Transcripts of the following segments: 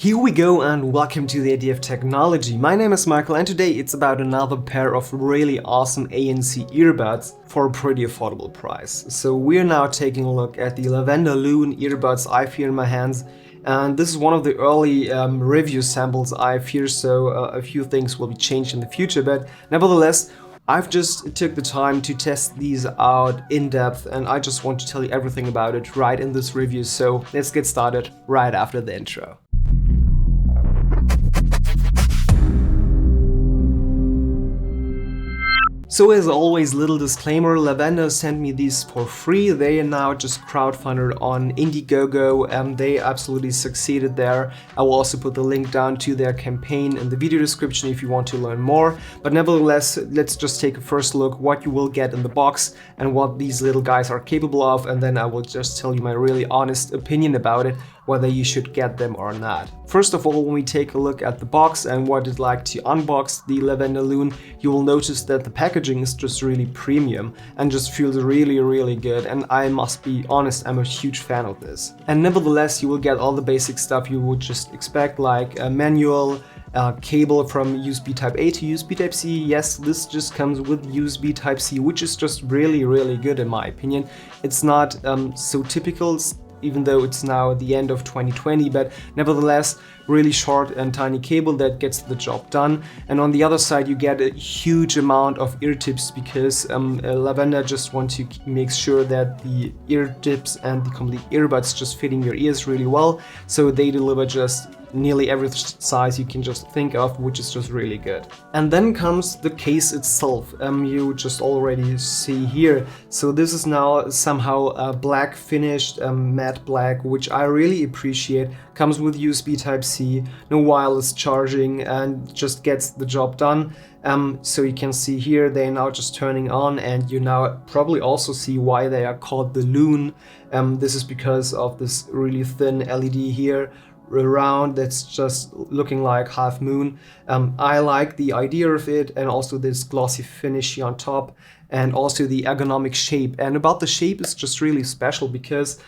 Here we go and welcome to the Idea of Technology. My name is Michael and today it's about another pair of really awesome ANC earbuds for a pretty affordable price. So we're now taking a look at the Lavanda LUNE earbuds I have here in my hands, and this is one of the early review samples I have here, so a few things will be changed in the future, but nevertheless I've just took the time to test these out in depth and I just want to tell you everything about it right in this review, so let's get started right after the intro. So as always, little disclaimer, Lavanda sent me these for free. They are now just crowdfunded on Indiegogo and they absolutely succeeded there. I will also put the link down to their campaign in the video description if you want to learn more. But nevertheless, let's just take a first look what you will get in the box and what these little guys are capable of, and then I will just tell you my really honest opinion about it, whether you should get them or not. First of all, when we take a look at the box and what it's like to unbox the Lavanda LUNE, you will notice that the packaging is just really premium and just feels really good, and I must be honest, I'm a huge fan of this. And nevertheless, you will get all the basic stuff you would just expect, like a manual, cable from USB Type A to USB Type C. Yes, this just comes with USB Type C, which is just really good in my opinion. It's not so typical, even though it's now the end of 2020, but nevertheless, really short and tiny cable that gets the job done. And on the other side, you get a huge amount of ear tips because Lavanda just want to make sure that the ear tips and the complete earbuds just fit in your ears really well. So they deliver just nearly every size you can just think of, which is just really good. And then comes the case itself. You just already see here. So this is now somehow black finished, matte black, which I really appreciate. Comes with USB Type C, no wireless charging, and just gets the job done. So you can see here they're now just turning on, and you now probably also see why they are called the LUNE. This is because of this really thin LED here around that's just looking like half moon. I like the idea of it, and also this glossy finish here on top, and also the ergonomic shape. And about the shape is just really special because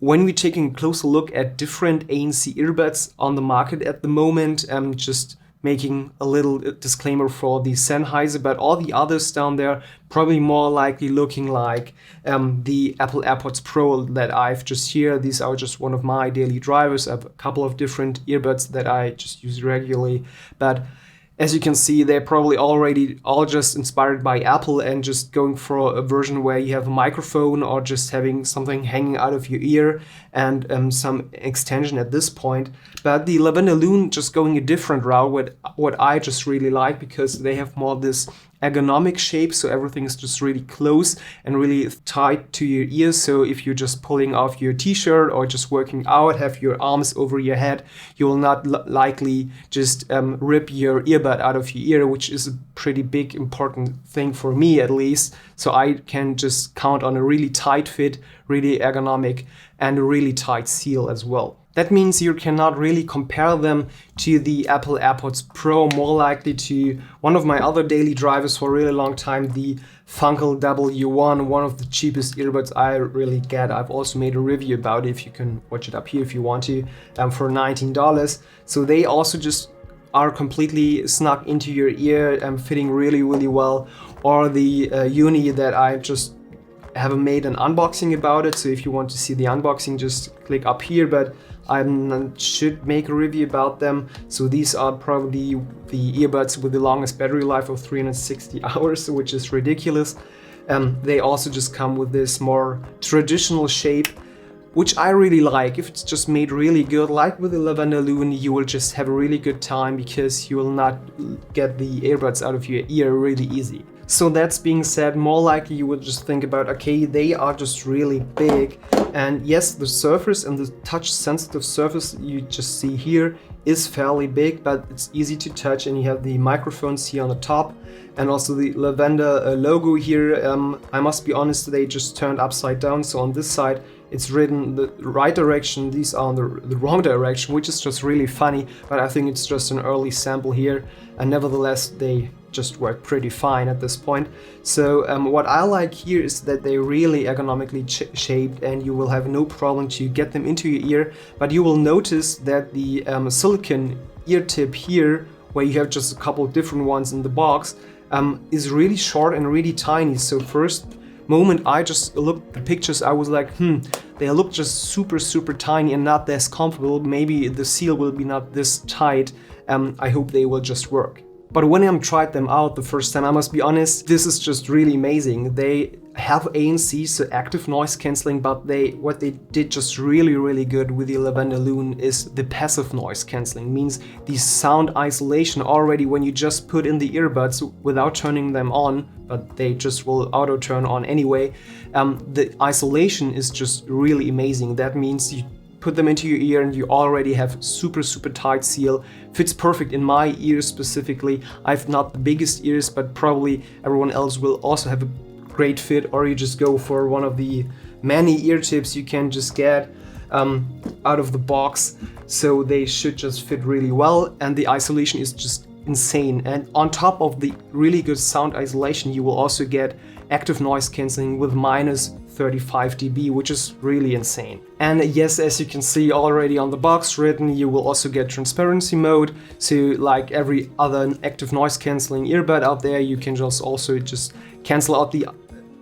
when we're taking a closer look at different ANC earbuds on the market at the moment, just making a little disclaimer for the Sennheiser, but all the others down there probably more likely looking like the Apple AirPods Pro that I've just here. These are just one of my daily drivers. I have a couple of different earbuds that I just use regularly, but as you can see, they're probably already all just inspired by Apple and just going for a version where you have a microphone or just having something hanging out of your ear and some extension at this point. But the Lavanda LUNE just going a different route, what I just really like, because they have more this ergonomic shape, so everything is just really close and really tight to your ears. So if you're just pulling off your t-shirt or just working out, have your arms over your head, you will not likely just rip your earbud out of your ear, which is a pretty big important thing for me at least. So I can just count on a really tight fit, really ergonomic, and a really tight seal as well. That means you cannot really compare them to the Apple AirPods Pro, more likely to one of my other daily drivers for a really long time, the Funkel W1, one of the cheapest earbuds I really get. I've also made a review about it, if you can watch it up here if you want to, for $19. So they also just are completely snug into your ear, fitting really well. Or the Uni that I just haven't made an unboxing about it, so if you want to see the unboxing, just click up here, but I should make a review about them. So these are probably the earbuds with the longest battery life of 360 hours, which is ridiculous. They also just come with this more traditional shape, which I really like. If it's just made really good, like with the Lavanda LUNE, you will just have a really good time because you will not get the earbuds out of your ear really easy. So that's being said, more likely you would just think about, okay, they are just really big. And yes, the surface and the touch sensitive surface you just see here is fairly big, but it's easy to touch, and you have the microphones here on the top and also the Lavanda logo here. I must be honest, they just turned upside down. So on this side, it's written the right direction, these are on the wrong direction, which is just really funny, but I think it's just an early sample here. And nevertheless, they just work pretty fine at this point. So what I like here is that they're really ergonomically shaped, and you will have no problem to get them into your ear. But you will notice that the silicone ear tip here, where you have just a couple of different ones in the box, is really short and really tiny. So first moment I just looked at the pictures, I was like, they look just super tiny and not this comfortable. Maybe the seal will be not this tight. I hope they will just work. But when I tried them out the first time, I must be honest, this is just really amazing. They have ANC, so active noise cancelling, but what they did just really good with the Lavanda LUNE is the passive noise cancelling. Means the sound isolation already when you just put in the earbuds without turning them on, but they just will auto turn on anyway. The isolation is just really amazing. That means you put them into your ear and you already have super tight seal. Fits perfect in my ears specifically. I've not the biggest ears, but probably everyone else will also have a great fit, or you just go for one of the many ear tips you can just get out of the box. So they should just fit really well, and the isolation is just insane. And on top of the really good sound isolation, you will also get active noise cancelling with minus 35 dB, which is really insane. And yes, as you can see already on the box written, you will also get transparency mode. So like every other active noise cancelling earbud out there, you can also just cancel out the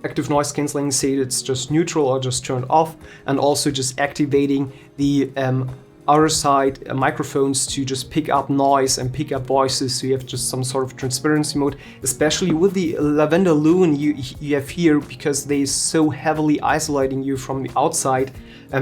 active noise cancelling, say it's just neutral or just turned off, and also just activating the other side microphones to just pick up noise and pick up voices, so you have just some sort of transparency mode. Especially with the Lavanda LUNE you have here, because they're so heavily isolating you from the outside,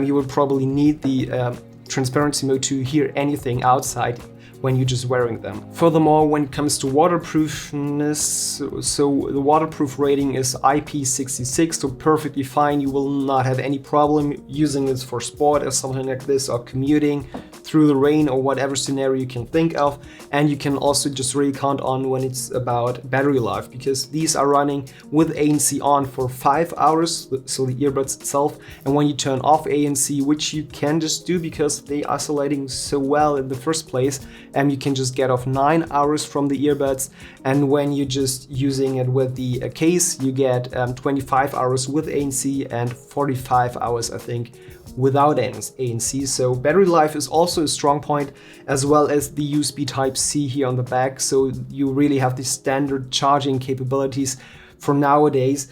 you will probably need the transparency mode to hear anything outside when you're just wearing them. Furthermore, when it comes to waterproofness, so the waterproof rating is IP66, so perfectly fine. You will not have any problem using this for sport or something like this, or commuting through the rain or whatever scenario you can think of. And you can also just really count on when it's about battery life, because these are running with ANC on for 5 hours, so the earbuds itself. And when you turn off ANC, which you can just do because they're isolating so well in the first place, and you can just get off 9 hours from the earbuds. And when you're just using it with the case, you get 25 hours with ANC and 45 hours, I think, without ANC. So battery life is also a strong point, as well as the USB Type-C here on the back. So you really have the standard charging capabilities for nowadays.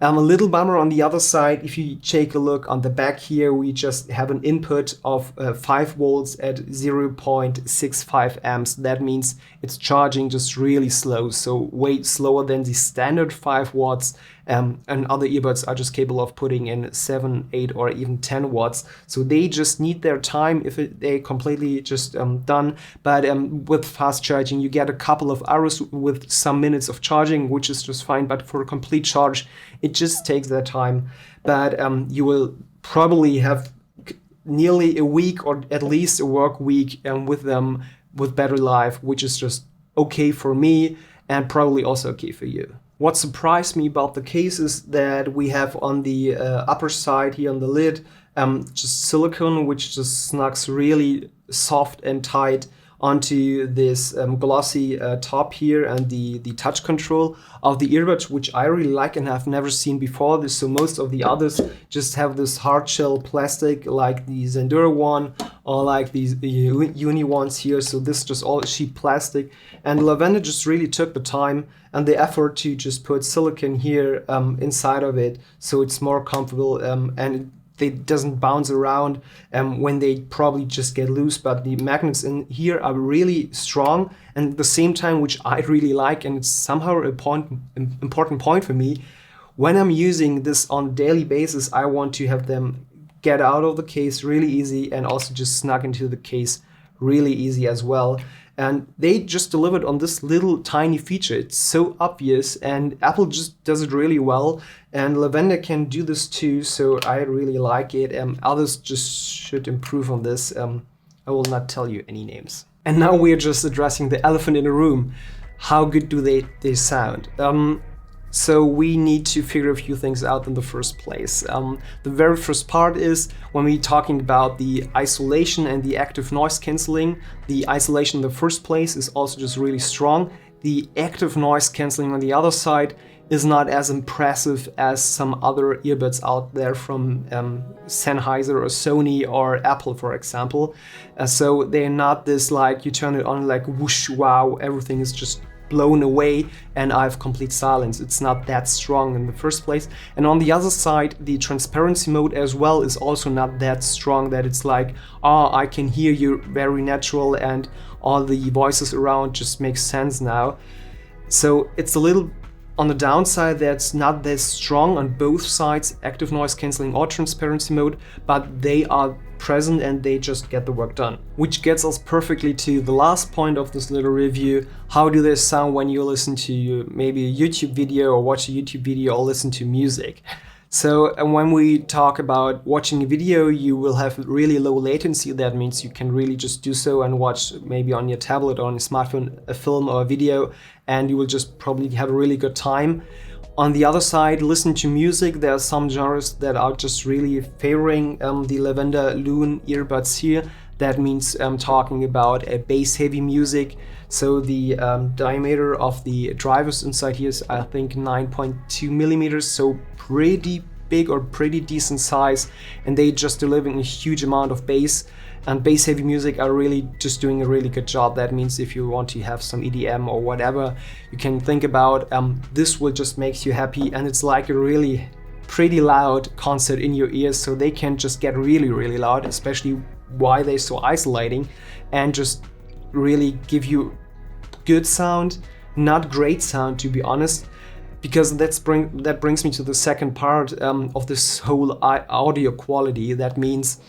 A little bummer on the other side, if you take a look on the back here, we just have an input of 5 volts at 0.65 amps. That means it's charging just really slow, so way slower than the standard 5 watts. And other earbuds are just capable of putting in 7, 8, or even 10 watts. So they just need their time if they're completely just done. But with fast charging, you get a couple of hours with some minutes of charging, which is just fine. But for a complete charge, it just takes that time. But you will probably have nearly a week, or at least a work week with them with battery life, which is just okay for me and probably also okay for you. What surprised me about the case is that we have on the upper side here on the lid just silicone, which just snugs really soft and tight onto this glossy top here, and the touch control of the earbuds, which I really like and have never seen before this. So most of the others just have this hard shell plastic, like the Zendura one or like these uni ones here. So this just all cheap plastic, and Lavanda just really took the time and the effort to just put silicone here inside of it, so it's more comfortable and it doesn't bounce around when they probably just get loose. But the magnets in here are really strong, and at the same time, which I really like, and it's somehow an important point for me, when I'm using this on a daily basis, I want to have them get out of the case really easy and also just snug into the case really easy as well. And they just delivered on this little tiny feature. It's so obvious, and Apple just does it really well. And Lavanda can do this too, so I really like it. Others just should improve on this. I will not tell you any names. And now we're just addressing the elephant in the room. How good do they sound? So we need to figure a few things out in the first place. The very first part is when we're talking about the isolation and the active noise cancelling. The isolation in the first place is also just really strong. the active noise cancelling on the other side is not as impressive as some other earbuds out there from Sennheiser or Sony or Apple, for example. So they're not this like you turn it on like whoosh, wow, everything is just blown away and I have complete silence. It's not that strong in the first place. And on the other side, the transparency mode as well is also not that strong that it's like, oh, I can hear you very natural and all the voices around just make sense now. So it's a little on the downside that's not that strong on both sides, active noise cancelling or transparency mode, but they are present and they just get the work done. Which gets us perfectly to the last point of this little review. How do they sound when you listen to maybe a YouTube video or watch a YouTube video or listen to music? So when we talk about watching a video, you will have really low latency. That means you can really just do so and watch maybe on your tablet or on your smartphone a film or a video, and you will just probably have a really good time. On the other side, listen to music. There are some genres that are just really favoring the Lavanda LUNE earbuds here. That means talking about a bass-heavy music. So the diameter of the drivers inside here is, I think, 9.2 millimeters. So pretty big or pretty decent size. And they just delivering a huge amount of bass. And bass-heavy music are really just doing a really good job. That means if you want to have some EDM or whatever, you can think about this will just make you happy. And it's like a really pretty loud concert in your ears. So they can just get really, really loud, especially why they're so isolating, and just really give you good sound, not great sound to be honest, because that brings me to the second part of this whole audio quality. That means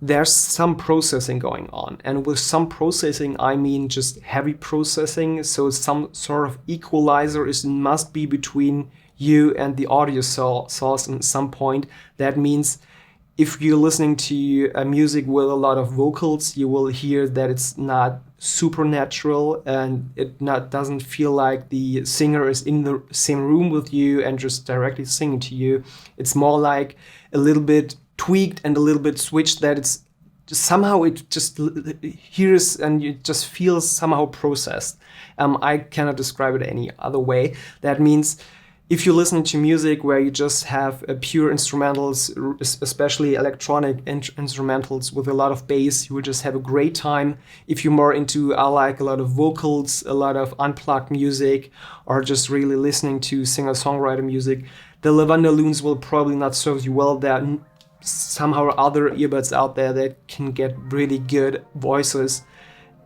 there's some processing going on, and with some processing I mean just heavy processing. So some sort of equalizer must be between you and the audio source at some point. That means if you're listening to music with a lot of vocals, you will hear that it's not supernatural and it doesn't feel like the singer is in the same room with you and just directly singing to you. It's more like a little bit tweaked and a little bit switched, that it's somehow it just hears and it just feels somehow processed. I cannot describe it any other way. That means if you're listening to music where you just have pure instrumentals, especially electronic instrumentals with a lot of bass, you will just have a great time. If you're more into, I like a lot of vocals, a lot of unplugged music, or just really listening to singer-songwriter music, the Lavanda LUNEs will probably not serve you well. There are somehow other earbuds out there that can get really good voices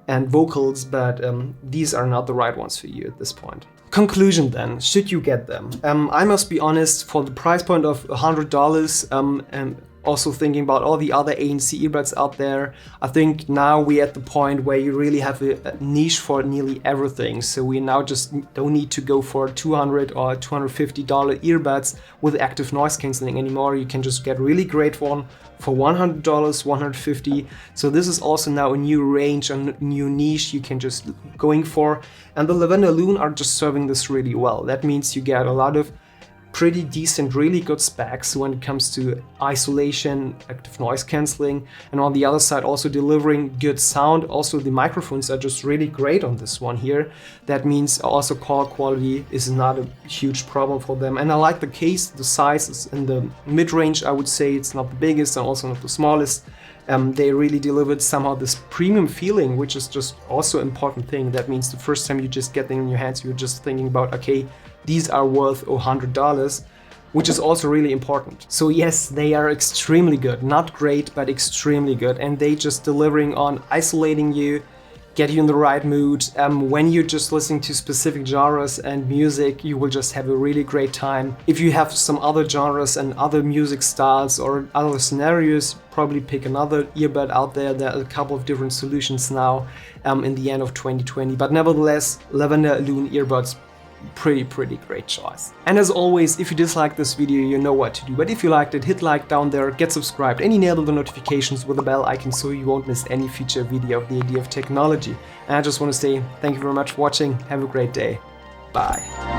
and vocals, but these are not the right ones for you at this point. Conclusion then, should you get them? I must be honest, for the price point of $100 and also thinking about all the other ANC earbuds out there, I think now we're at the point where you really have a niche for nearly everything. So we now just don't need to go for $200 or $250 earbuds with active noise cancelling anymore. You can just get a really great one for $100, $150. So this is also now a new range, a new niche you can just going for. And the Lavanda LUNE are just serving this really well. That means you get a lot of pretty decent, really good specs when it comes to isolation, active noise cancelling, and on the other side also delivering good sound. Also the microphones are just really great on this one here. That means also call quality is not a huge problem for them. And I like the case, the size is in the mid-range, I would say. It's not the biggest and also not the smallest. They really delivered somehow this premium feeling, which is just also an important thing. That means the first time you just get them in your hands, you're just thinking about, okay, these are worth $100, which is also really important. So yes, they are extremely good, not great, but extremely good. And they just delivering on isolating you, get you in the right mood. When you're just listening to specific genres and music, you will just have a really great time. If you have some other genres and other music styles or other scenarios, probably pick another earbud out there. There are a couple of different solutions now in the end of 2020. But nevertheless, Lavanda LUNE earbuds, pretty great choice. And as always, if you disliked this video, you know what to do. But if you liked it, hit like down there, get subscribed, and enable the notifications with the bell icon so you won't miss any future video of the idea of technology. And I just want to say thank you very much for watching. Have a great day. Bye.